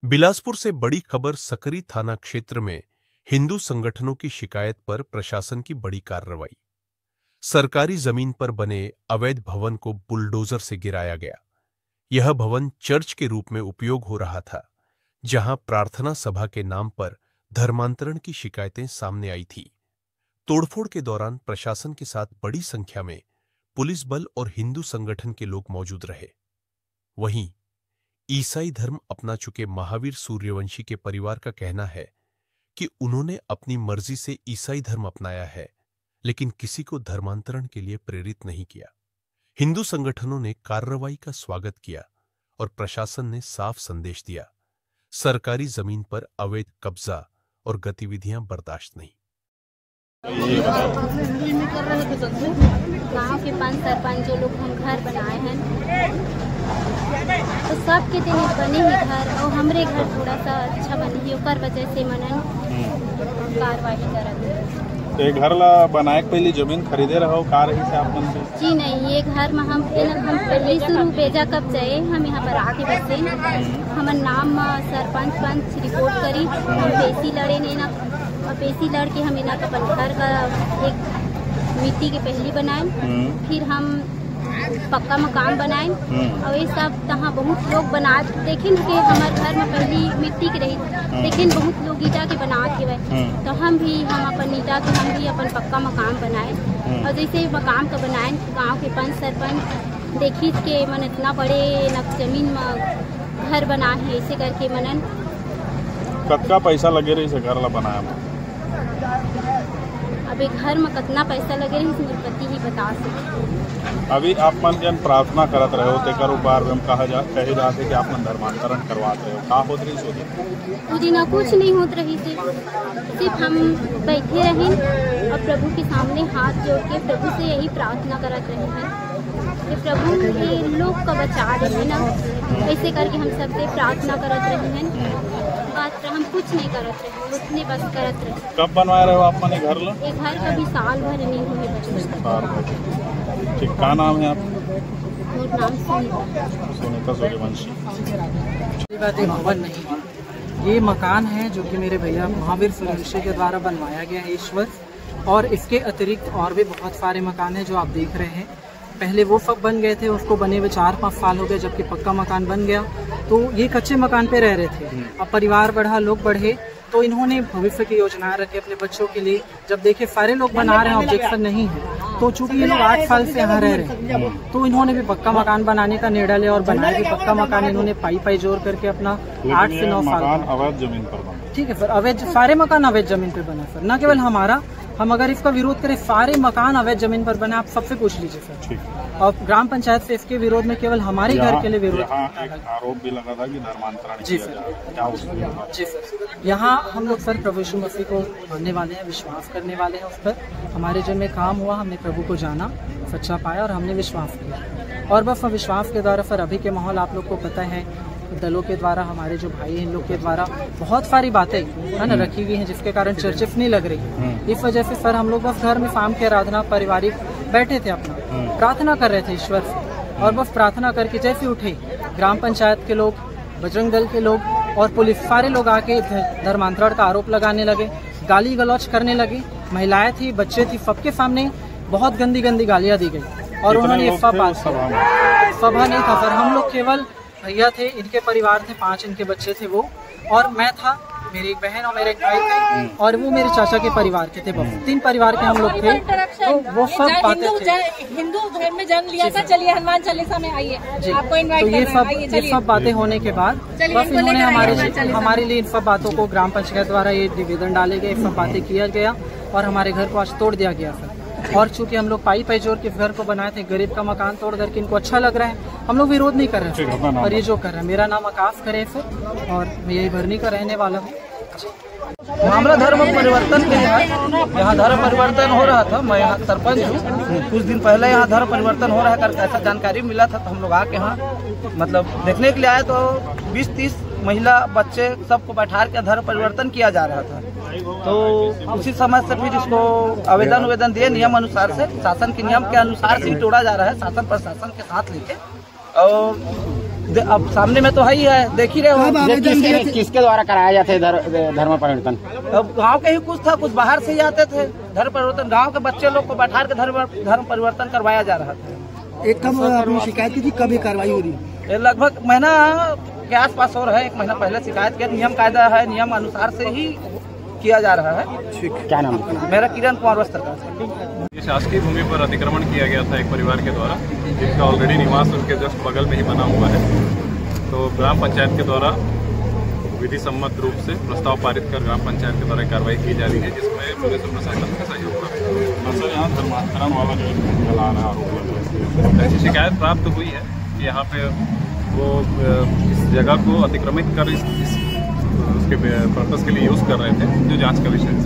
बिलासपुर से बड़ी खबर। सकरी थाना क्षेत्र में हिंदू संगठनों की शिकायत पर प्रशासन की बड़ी कार्रवाई। सरकारी जमीन पर बने अवैध भवन को बुलडोजर से गिराया गया। यह भवन चर्च के रूप में उपयोग हो रहा था, जहां प्रार्थना सभा के नाम पर धर्मांतरण की शिकायतें सामने आई थी। तोड़फोड़ के दौरान प्रशासन के साथ बड़ी संख्या में पुलिस बल और हिंदू संगठन के लोग मौजूद रहे। वहीं ईसाई धर्म अपना चुके महावीर सूर्यवंशी के परिवार का कहना है कि उन्होंने अपनी मर्जी से ईसाई धर्म अपनाया है, लेकिन किसी को धर्मांतरण के लिए प्रेरित नहीं किया। हिंदू संगठनों ने कार्रवाई का स्वागत किया और प्रशासन ने साफ संदेश दिया, सरकारी जमीन पर अवैध कब्जा और गतिविधियां बर्दाश्त नहीं। गाँव के 5 सरपंच जो लोग हम घर बनाए हैं, तो सबके दिन बने ही घर और हमरे घर थोड़ा सा अच्छा बने ही, ओकर वजह से मनन कार्रवाई करत। ये घर ला बनाए पहले जमीन खरीदे रहो का रही से आप मन से? जी नहीं, ये घर में हम पहले शुरू बेजा कब जाए, हम यहाँ पर आके बसे, हमार नाम सरपंच पंच रिपोर्ट करी, हम पेशी लड़े नहीं ना, और पेशी लड़ के हम इना अपन घर का एक मिट्टी के पहली बनाए, फिर हम पक्का मकान बनाए और ये सब तहाँ बहुत लोग बना देखें कि हमारे घर में पहली मिट्टी की रही, लेकिन बहुत लोग ईटा के बना के गए, तो हम अपन ईटा के हम भी अपन पक्का मकान बनाए। और जैसे मकान का बनाए, गांव के 5 सरपंच देखी के मन इतना बड़े न जमीन में घर बना है, ऐसे करके मनन। कतका पैसा लगे रही से घर ला बनाया? अभी घर में कितना पैसा लगे रही मेरे पति ही बता सकते। अभी आप मन जन प्रार्थना करत रहे हो, तेकर बार हम कहे जाते कि आप मन धर्मांतरण करवाते रहे हो, का होत रही सोचे? मुझे ना कुछ नहीं होत रही थी, सिर्फ हम बैठे रहे और प्रभु के सामने हाथ जोड़ के प्रभु से यही प्रार्थना करत रहे हैं कि प्रभु ये लोग को बचा रहे ना, ऐसे करके हम सबसे प्रार्थना करत रहे हैं। बात हम कुछ नहीं करत रहे, उतने बस करत रहे। कब बनवाए रहे हो आप मन घर ला? ये घर कभी साल भर नहीं हुए। ठीक, का नाम है आप? मेरा नाम सुनीता सूर्यवंशी। बात एक भवन नहीं है, ये मकान है जो कि मेरे भैया महावीर सूर्यवंशी के द्वारा बनवाया गया है ईश्वर, और इसके अतिरिक्त और भी बहुत सारे मकान हैं जो आप देख रहे हैं। पहले वो सब बन गए थे, उसको बने हुए 4-5 साल हो गए, जबकि पक्का मकान बन गया, तो ये कच्चे मकान पे रह रहे थे। अब परिवार बढ़ा, लोग बढ़े, तो इन्होंने भविष्य की योजनाएं रखी अपने बच्चों के लिए। जब देखे सारे लोग बना रहे हैं, ऑब्जेक्शन नहीं है, तो चूंकि ये लोग 8 साल से यहाँ रह रहे हैं, तो इन्होंने भी पक्का मकान बनाने का निर्णय लिया और बनाया भी पक्का मकान। इन्होंने पाई जोड़ करके अपना 8 से 9 साल अवैध जमीन पर बना। ठीक है सर, अवैध सारे मकान अवैध जमीन पे बना सर, न केवल हमारा, हम अगर इसका विरोध करें, सारे मकान अवैध जमीन पर बने, आप सबसे पूछ लीजिए सर। और ग्राम पंचायत से इसके विरोध में केवल हमारे घर के लिए विरोध। आरोप भी लगा था कि धर्मांतरण। जी सर, जी सर, यहाँ हम लोग सर प्रभु यीशु मसीह को मानने वाले हैं, विश्वास करने वाले हैं उस पर। हमारे जो में काम हुआ, हमने प्रभु को जाना, सच्चा पाया और हमने विश्वास किया, और बस विश्वास के द्वारा सर अभी के माहौल आप लोग को पता है, दलों के द्वारा, हमारे जो भाई हैं इन लोग के द्वारा बहुत सारी बातें है ना रखी हुई हैं, जिसके कारण चर्चित नहीं लग रही। इस वजह से सर हम लोग बस घर में शाम की आराधना पारिवारिक बैठे थे, अपना प्रार्थना कर रहे थे ईश्वर से, और बस प्रार्थना करके जैसे उठे, ग्राम पंचायत के लोग, बजरंग दल के लोग और पुलिस, सारे लोग आके धर्मांतरण का आरोप लगाने लगे, गाली गलौज करने लगे। महिलाएं थी, बच्चे थी, सबके सामने बहुत गंदी गालियां दी गई, और उन्होंने सभा नहीं था सर, हम लोग केवल भैया थे, इनके परिवार थे, 5 इनके बच्चे थे वो, और मैं था, मेरी एक बहन और मेरे एक भाई थे, और वो मेरे चाचा के परिवार के थे, बस 3 परिवार के हम लोग थे। तो वो सब बातें हिंदू धर्म में जन्म लिया था, चलिए हनुमान चालीसा में आइए, आपको इनवाइट कर रहे हैं। ये सब बातें होने के बाद बस इन्होंने हमारे लिए इन सब बातों को ग्राम पंचायत द्वारा ये निवेदन डाले गए, सब बातें किया गया, और हमारे घर को आज तोड़ दिया गया सर। और चूंकि हम लोग पाई जोड़ के घर को बनाए थे, गरीब का मकान तोड़ करके इनको अच्छा लग रहा है, हम लोग विरोध नहीं कर रहे हैं, और ये जो कर रहे हैं, मेरा नाम आकाश करे सर, और मैं यही भरनी का रहने वाला हूँ। मामला धर्म परिवर्तन के है, यहाँ धर्म परिवर्तन हो रहा था, मैं यहाँ सरपंच हूँ। कुछ दिन पहले यहाँ धर्म परिवर्तन हो रहा है करके ऐसा जानकारी मिला था, तो हम लोग आके यहाँ मतलब देखने के लिए आए, तो 20-30 महिला बच्चे सबको बैठा के धर्म परिवर्तन किया जा रहा था। तो उसी समय से फिर इसको आवेदन दिए, नियम अनुसार से, शासन के नियम के अनुसार से तोड़ा जा रहा है, शासन प्रशासन के साथ लेके। और अब सामने में तो है ही है, देख ही रहे हो। किसके द्वारा कराया जाता है धर्म परिवर्तन? अब गांव के ही कुछ था, कुछ बाहर से ही आते थे धर्म परिवर्तन। गांव के बच्चे लोग को बैठा के धर्म परिवर्तन करवाया जा रहा था। एक कब अपनी शिकायत की थी, कब ये कार्रवाई हो रही है? ये लगभग महीना के आसपास हो रहा है, 1 महीना पहले शिकायत किया। नियम कायदा है, नियम अनुसार से ही किया जा रहा है। क्या नाम है? मेरा किरण कुमार वस्त्रकार। ये शासकीय भूमि पर अतिक्रमण किया गया था एक परिवार के द्वारा, जिनका ऑलरेडी निवास उनके जस्ट बगल में ही बना हुआ है। तो ग्राम पंचायत के द्वारा विधि सम्मत रूप से प्रस्ताव पारित कर ग्राम पंचायत के द्वारा कार्रवाई की जा रही है, जिसमें पुलिस और प्रशासन का सहयोग था। सर यहाँ धर्मांतरण वाला जो चला रहा आरोप, ऐसी शिकायत प्राप्त हुई है कि यहाँ पे वो इस जगह को अतिक्रमित कर उसके पर्पस के लिए यूज़ कर रहे थे, जो जांच का विषय है।